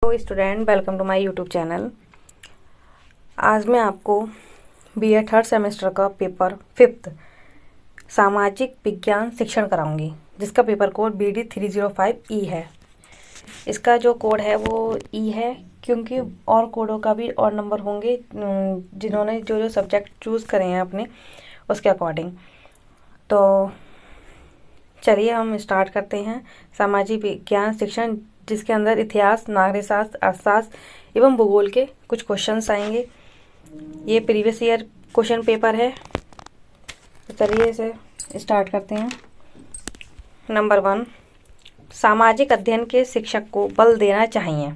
तो student, welcome to my YouTube channel. आज मैं आपको बीए थर्ड सेमेस्टर का पेपर 5 सामाजिक विज्ञान शिक्षण कराऊंगी, जिसका पेपर कोड BD305E है। इसका जो कोड है वो ई है, क्योंकि और कोडों का भी और नंबर होंगे जिन्होंने जो सब्जेक्ट चूज़ करे हैं अपने उसके अकॉर्डिंग। तो चलिए हम स्टार्ट करते हैं। सामाजिक विज्ञान शिक्षण, जिसके अंदर इतिहास, नागरिक शास्त्र, अर्थशास्त्र एवं भूगोल के कुछ क्वेश्चंस आएंगे। ये प्रीवियस ईयर क्वेश्चन पेपर है। तो चलिए इसे स्टार्ट करते हैं। नंबर 1, सामाजिक अध्ययन के शिक्षक को बल देना चाहिए।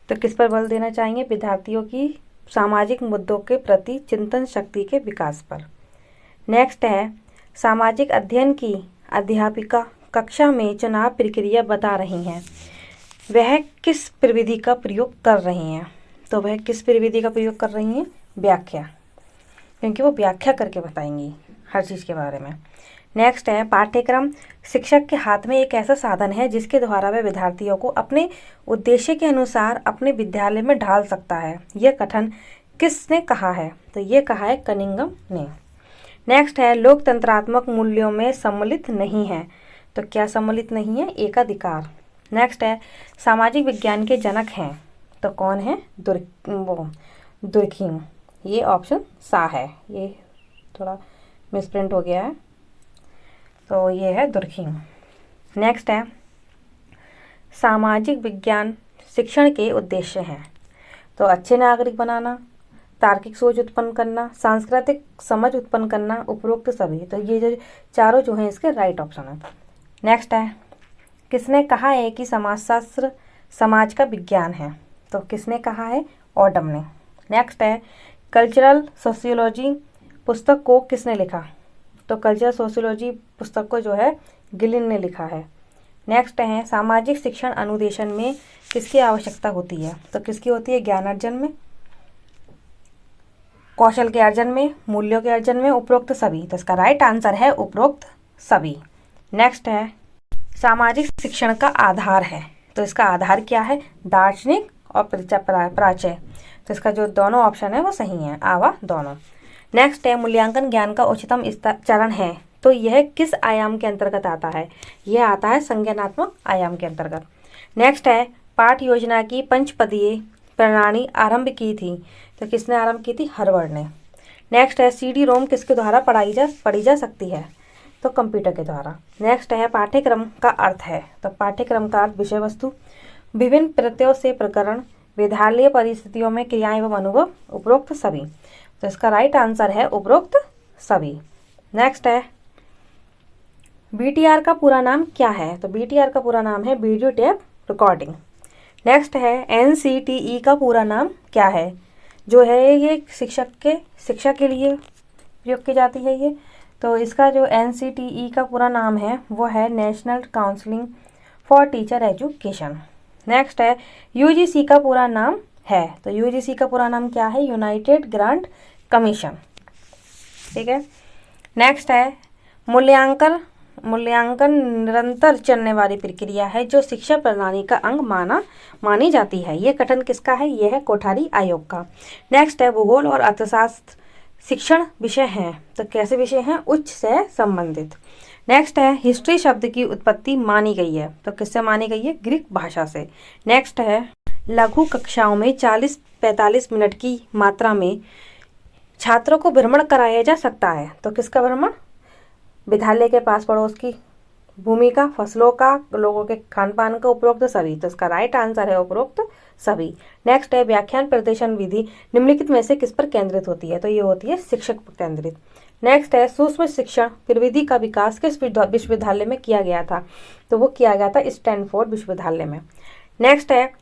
तो किस पर बल देना चाहिए? विद्यार्थियों की सामाजिक मुद्दों के प्रति चिंतन शक्ति के विकास पर। नेक्स्ट है, सामाजिक अध्ययन की अध्यापिका कक्षा में चुनाव प्रक्रिया बता रही हैं, वह किस प्रविधि का प्रयोग कर रही हैं? तो वह किस प्रविधि का प्रयोग कर रही हैं? व्याख्या, क्योंकि वो व्याख्या करके बताएंगी हर चीज़ के बारे में। नेक्स्ट है, पाठ्यक्रम शिक्षक के हाथ में एक ऐसा साधन है जिसके द्वारा वह विद्यार्थियों को अपने उद्देश्य के अनुसार अपने विद्यालय में ढाल सकता है। यह कथन किसने कहा है? तो ये कहा है कनिंघम ने। नेक्स्ट है, लोकतंत्रात्मक मूल्यों में सम्मिलित नहीं है। तो क्या सम्मिलित नहीं है? एकाधिकार। नेक्स्ट है, सामाजिक विज्ञान के जनक हैं। तो कौन है? दुर्खिम। ये ऑप्शन सा है, ये थोड़ा मिसप्रिंट हो गया है, तो ये है दुर्खिम। नेक्स्ट है, सामाजिक विज्ञान शिक्षण के उद्देश्य हैं। तो अच्छे नागरिक बनाना, तार्किक सोच उत्पन्न करना, सांस्कृतिक समझ उत्पन्न करना, उपरोक्त सभी। तो ये जो चारों जो हैं इसके राइट ऑप्शन है। नेक्स्ट है, किसने कहा है कि समाजशास्त्र समाज का विज्ञान है? तो किसने कहा है? ऑडम ने। नेक्स्ट है, कल्चरल सोशियोलॉजी पुस्तक को किसने लिखा? तो कल्चरल सोशियोलॉजी पुस्तक को जो है गिलिन ने लिखा है। नेक्स्ट है, सामाजिक शिक्षण अनुदेशन में किसकी आवश्यकता होती है? तो किसकी होती है? ज्ञानार्जन में, कौशल के अर्जन में, मूल्यों के अर्जन में, उपरोक्त सभी। तो इसका राइट आंसर है उपरोक्त सभी। नेक्स्ट है, सामाजिक शिक्षण का आधार है। तो इसका आधार क्या है? दार्शनिक और प्राच्य। तो इसका जो दोनों ऑप्शन है वो सही है, आवा दोनों। नेक्स्ट है, मूल्यांकन ज्ञान का उच्चतम चरण है। तो यह किस आयाम के अंतर्गत आता है? यह आता है संज्ञानात्मक आयाम के अंतर्गत। नेक्स्ट है, पाठ योजना की पंचपदीय प्रणाली आरंभ की थी। तो किसने आरंभ की थी? हार्वर्ड ने। नेक्स्ट है, CD-ROM किसके द्वारा पढ़ी जा सकती है? तो कंप्यूटर के द्वारा। नेक्स्ट है, पाठ्यक्रम का अर्थ है। तो पाठ्यक्रम का अर्थ विषय वस्तु, विभिन्न प्रत्ययों से प्रकरण, विद्यालय परिस्थितियों में क्रियाएं एवं अनुभव, उपरोक्त सभी। तो इसका राइट आंसर है उपरोक्त सभी। नेक्स्ट है, BTR का पूरा नाम क्या है? तो BTR का पूरा नाम है वीडियो टेप रिकॉर्डिंग। नेक्स्ट है, NCTE का पूरा नाम क्या है? जो है ये शिक्षा के लिए प्रयोग की जाती है ये। तो इसका जो NCTE का पूरा नाम है वो है national counselling for teacher education. Next है, UGC का पूरा नाम है। तो UGC का पूरा नाम क्या है? United grant commission. ठीक है। नेक्स्ट है, मूल्यांकन निरंतर चलने वाली प्रक्रिया है जो शिक्षा प्रणाली का अंग मानी जाती है। ये कथन किसका है? यह है कोठारी आयोग का। नेक्स्ट है, भूगोल और अर्थशास्त्र शिक्षण विषय हैं। तो कैसे विषय हैं? उच्च से संबंधित। नेक्स्ट है, हिस्ट्री शब्द की उत्पत्ति मानी गई है। तो किससे मानी गई है? ग्रीक भाषा से। नेक्स्ट है, लघु कक्षाओं में 40-45 मिनट की मात्रा में छात्रों को भ्रमण कराया जा सकता है। तो किसका भ्रमण? विद्यालय के पास पड़ोस की भूमि का, फसलों का, लोगों के खान पान का, उपरोक्त सभी। तो इसका राइट आंसर है उपरोक्त सभी। नेक्स्ट है, व्याख्यान प्रदर्शन विधि निम्नलिखित में से किस पर केंद्रित होती है? तो ये होती है शिक्षक पर केंद्रित। नेक्स्ट है, सूक्ष्म शिक्षण प्रविधि का विकास किस विश्वविद्यालय में किया गया था? तो वो किया गया था स्टैनफोर्ड विश्वविद्यालय में। नेक्स्ट है,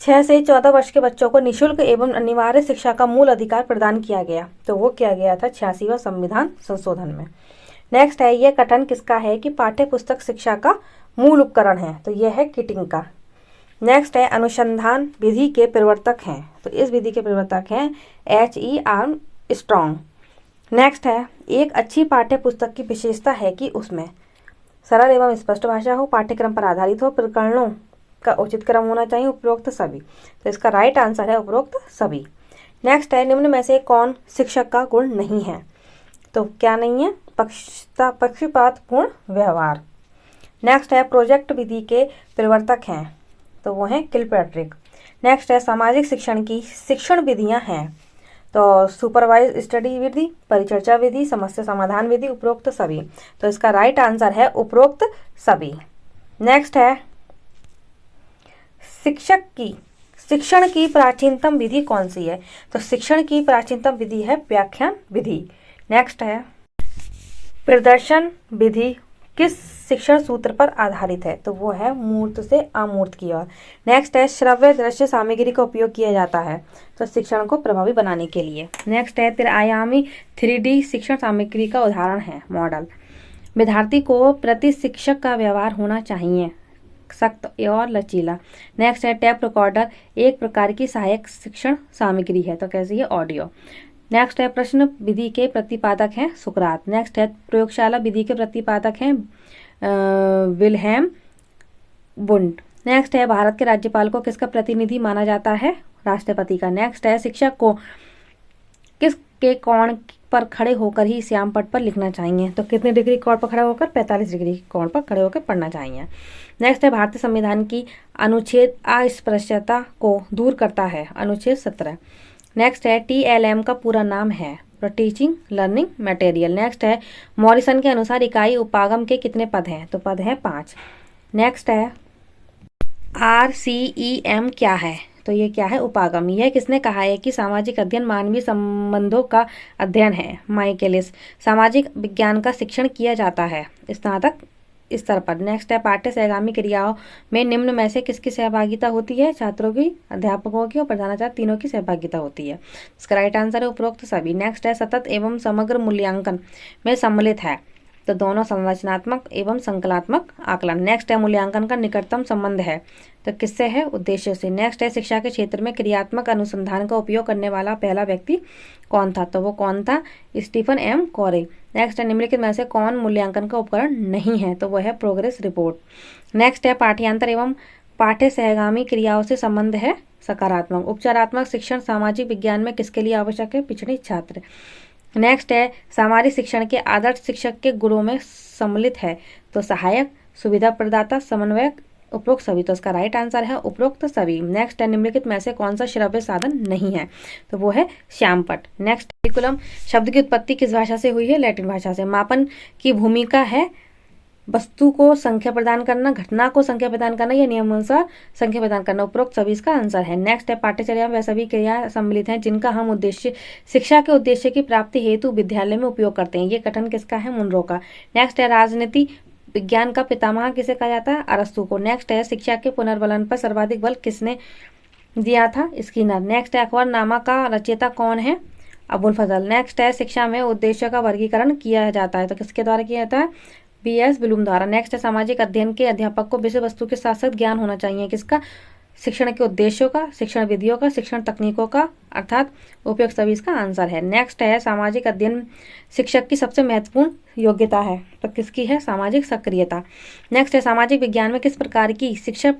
6 से 14 वर्ष के बच्चों को निःशुल्क एवं अनिवार्य शिक्षा का मूल अधिकार प्रदान किया गया। तो वो किया गया था 86वां संविधान संशोधन में। नेक्स्ट है, यह कथन किसका है कि पाठ्य पुस्तक शिक्षा का मूल उपकरण है? तो यह है कीटिंग का। नेक्स्ट है, अनुसंधान विधि के प्रवर्तक हैं। तो इस विधि के प्रवर्तक हैं H.E. आर्मस्ट्रॉन्ग। नेक्स्ट है, एक अच्छी पाठ्य पुस्तक की विशेषता है कि उसमें सरल एवं स्पष्ट भाषा हो, पाठ्यक्रम पर आधारित हो, प्रकरणों का उचित क्रम होना चाहिए उपरोक्त सभी। तो इसका राइट आंसर है उपरोक्त सभी। नेक्स्ट है निम्न में से कौन शिक्षक का गुण नहीं है? तो क्या नहीं है? पक्षपातपूर्ण व्यवहार। नेक्स्ट है प्रोजेक्ट विधि के प्रवर्तक हैं, तो वो हैं किलपैट्रिक। नेक्स्ट है सामाजिक शिक्षण की शिक्षण विधियां हैं, तो सुपरवाइज स्टडी विधि, परिचर्चा विधि, समस्या समाधान विधि, उपरोक्त सभी। तो इसका राइट आंसर है उपरोक्त सभी। नेक्स्ट है शिक्षण की प्राचीनतम विधि कौन सी है? तो शिक्षण की प्राचीनतम विधि है व्याख्यान विधि। नेक्स्ट है प्रदर्शन विधि किस शिक्षण सूत्र पर आधारित है? तो वो है मूर्त से अमूर्त की ओर। नेक्स्ट है श्रव्य दृश्य सामग्री का उपयोग किया जाता है, तो शिक्षण को प्रभावी बनाने के लिए। नेक्स्ट है त्रिआयामी 3D शिक्षण सामग्री का उदाहरण है मॉडल। विद्यार्थी को प्रति शिक्षक का व्यवहार होना चाहिए सख्त और लचीला। नेक्स्ट है टेप रिकॉर्डर एक प्रकार की सहायक शिक्षण सामग्री है, तो कैसी है? ऑडियो। नेक्स्ट है प्रश्न विधि के प्रतिपादक हैं सुकरात। नेक्स्ट है प्रयोगशाला विधि के प्रतिपादक हैं विल्हेम वुंड। नेक्स्ट है भारत के राज्यपाल को किसका प्रतिनिधि माना जाता है? राष्ट्रपति का। नेक्स्ट है शिक्षक को किसके कोण पर खड़े होकर ही श्याम पट पर लिखना चाहिए? तो कितने डिग्री कोण पर खड़े होकर? 45 डिग्री कोण पर खड़े होकर पढ़ना चाहिए। नेक्स्ट है भारतीय संविधान की अनुच्छेद अस्पृश्यता को दूर करता है, अनुच्छेद 17। नेक्स्ट है TLM का पूरा नाम है टीचिंग लर्निंग मटेरियल। नेक्स्ट है मॉरिसन के अनुसार इकाई उपागम के कितने पद हैं? तो पद हैं 5। नेक्स्ट है RCEM क्या है? तो ये क्या है? उपागम। यह किसने कहा है कि सामाजिक अध्ययन मानवीय संबंधों का अध्ययन है? माइकेलिस। सामाजिक विज्ञान का शिक्षण किया जाता है स्नातक स्तर पर। नेक्स्ट है पाठ्य सहगामी क्रियाओं में निम्न में से किसकी सहभागिता होती है? छात्रों की, अध्यापकों की और प्रधानाचार्य तीनों की सहभागिता होती है। इसका राइट आंसर है उपरोक्त सभी। नेक्स्ट है सतत एवं समग्र मूल्यांकन में सम्मिलित है, तो दोनों संरचनात्मक एवं संकलात्मक आकलन। नेक्स्ट है मूल्यांकन का निकटतम संबंध है, तो किससे है? उद्देश्य से। नेक्स्ट है शिक्षा के क्षेत्र में क्रियात्मक अनुसंधान का उपयोग करने वाला पहला व्यक्ति कौन था? तो वो कौन था? स्टीफन M कोरे। नेक्स्ट है निम्नलिखित में से कौन मूल्यांकन का उपकरण नहीं है? तो वह है प्रोग्रेस रिपोर्ट। नेक्स्ट है पाठ्यांतर एवं पाठ्य सहगामी क्रियाओं से संबंध है सकारात्मक। उपचारात्मक शिक्षण सामाजिक विज्ञान में किसके लिए आवश्यक है? पिछड़े छात्र। नेक्स्ट है सामाजिक शिक्षण के आदर्श शिक्षक के गुणों में सम्मिलित है, तो सहायक, सुविधा प्रदाता, समन्वयक, उपरोक्त सभी। तो इसका राइट आंसर है उपरोक्त सभी। नेक्स्ट है निम्नलिखित में से कौन सा श्रव्य साधन नहीं है? तो वो है श्यामपट। नेक्स्ट करिकुलम शब्द की उत्पत्ति किस भाषा से हुई है? लैटिन भाषा से। मापन की भूमिका है वस्तु को संख्या प्रदान करना, घटना को संख्या प्रदान करना या नियमानुसार संख्या प्रदान करना, उपरोक्त सभी इसका आंसर है। नेक्स्ट है पाठ्यचर्या में वह सभी क्रियाएं सम्मिलित हैं जिनका हम उद्देश्य शिक्षा के उद्देश्य की प्राप्ति हेतु विद्यालय में उपयोग करते हैं। ये कथन किसका है? मुनरो का। नेक्स्ट है राजनीति विज्ञान का पितामह किसे कहा जाता है? अरस्तु को। नेक्स्ट है शिक्षा के पुनर्बलन पर सर्वाधिक बल किसने दिया था? स्किनर। नेक्स्ट है अखबारनामा का रचयिता कौन है? अबुल फजल। नेक्स्ट है शिक्षा में उद्देश्य का वर्गीकरण किया जाता है, तो किसके द्वारा किया जाता है? BS ब्लूम द्वारा। नेक्स्ट है सामाजिक अध्ययन के अध्यापक को विषय वस्तु के साथ साथ ज्ञान होना चाहिए किसका? शिक्षण के उद्देश्यों का, शिक्षण विधियों का, शिक्षण तकनीकों का, अर्थात उपयुक्त सभी इसका आंसर है। नेक्स्ट है सामाजिक अध्ययन शिक्षक की सबसे महत्वपूर्ण योग्यता है, तो किसकी है? सामाजिक सक्रियता। नेक्स्ट है सामाजिक विज्ञान में किस प्रकार की शिक्षा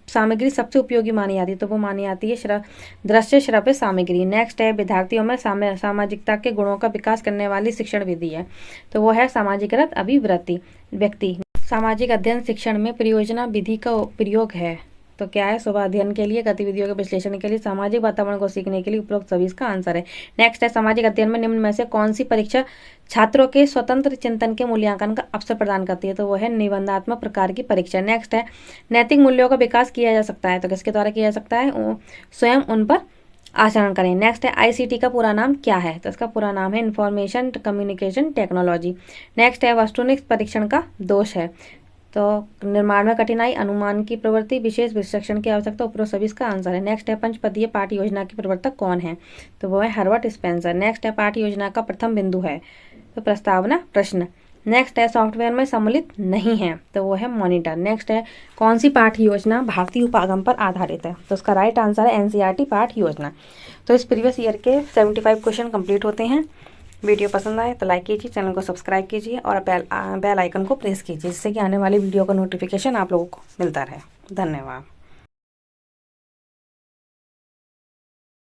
सामग्री सबसे उपयोगी मानी जाती है? तो वो मानी जाती है दृश्य श्रव्य सामग्री। नेक्स्ट है विद्यार्थियों में सामाजिकता के गुणों का विकास करने वाली शिक्षण विधि है, तो वो है सामाजिकरत अभिवृत्ति व्यक्ति। सामाजिक अध्ययन शिक्षण में परियोजना विधि का प्रयोग है, तो क्या है? सुबह अध्ययन के लिए, गतिविधियों के विश्लेषण के लिए, सामाजिक वातावरण को सीखने के लिए, उपरोक्त सभी इसका आंसर है। नेक्स्ट है सामाजिक अध्ययन में निम्न में से कौन सी परीक्षा छात्रों के स्वतंत्र चिंतन के मूल्यांकन का अवसर प्रदान करती है? तो वो है निबंधात्मक प्रकार की परीक्षा। नेक्स्ट है नैतिक मूल्यों का विकास किया जा सकता है, तो किसके द्वारा किया जा सकता है? स्वयं उन पर आचरण करें। नेक्स्ट है ICT का पूरा नाम क्या है? तो इसका पूरा नाम है इंफॉर्मेशन कम्युनिकेशन टेक्नोलॉजी। नेक्स्ट है वस्तुनिष्ठ परीक्षण का दोष है, तो निर्माण में कठिनाई, अनुमान की प्रवृत्ति, विशेष विश्लेषण की आवश्यकता, उपरोक्त सभी इसका आंसर है। नेक्स्ट है पंचपदीय पाठ योजना के प्रवर्तक कौन है? तो वो है हर्बर्ट स्पेंसर। नेक्स्ट है पाठ योजना का प्रथम बिंदु है, तो प्रस्तावना प्रश्न। नेक्स्ट है सॉफ्टवेयर में सम्मिलित नहीं है, तो वो है मॉनिटर। नेक्स्ट है कौन सी पाठ योजना भारतीय उपागम पर आधारित है? तो उसका राइट आंसर है NCERT पाठ योजना। तो इस प्रीवियस ईयर के 75 क्वेश्चन कंप्लीट होते हैं। वीडियो पसंद आए तो लाइक कीजिए, चैनल को सब्सक्राइब कीजिए और बेल आइकन को प्रेस कीजिए, जिससे कि आने वाली वीडियो का नोटिफिकेशन आप लोगों को मिलता रहे। धन्यवाद।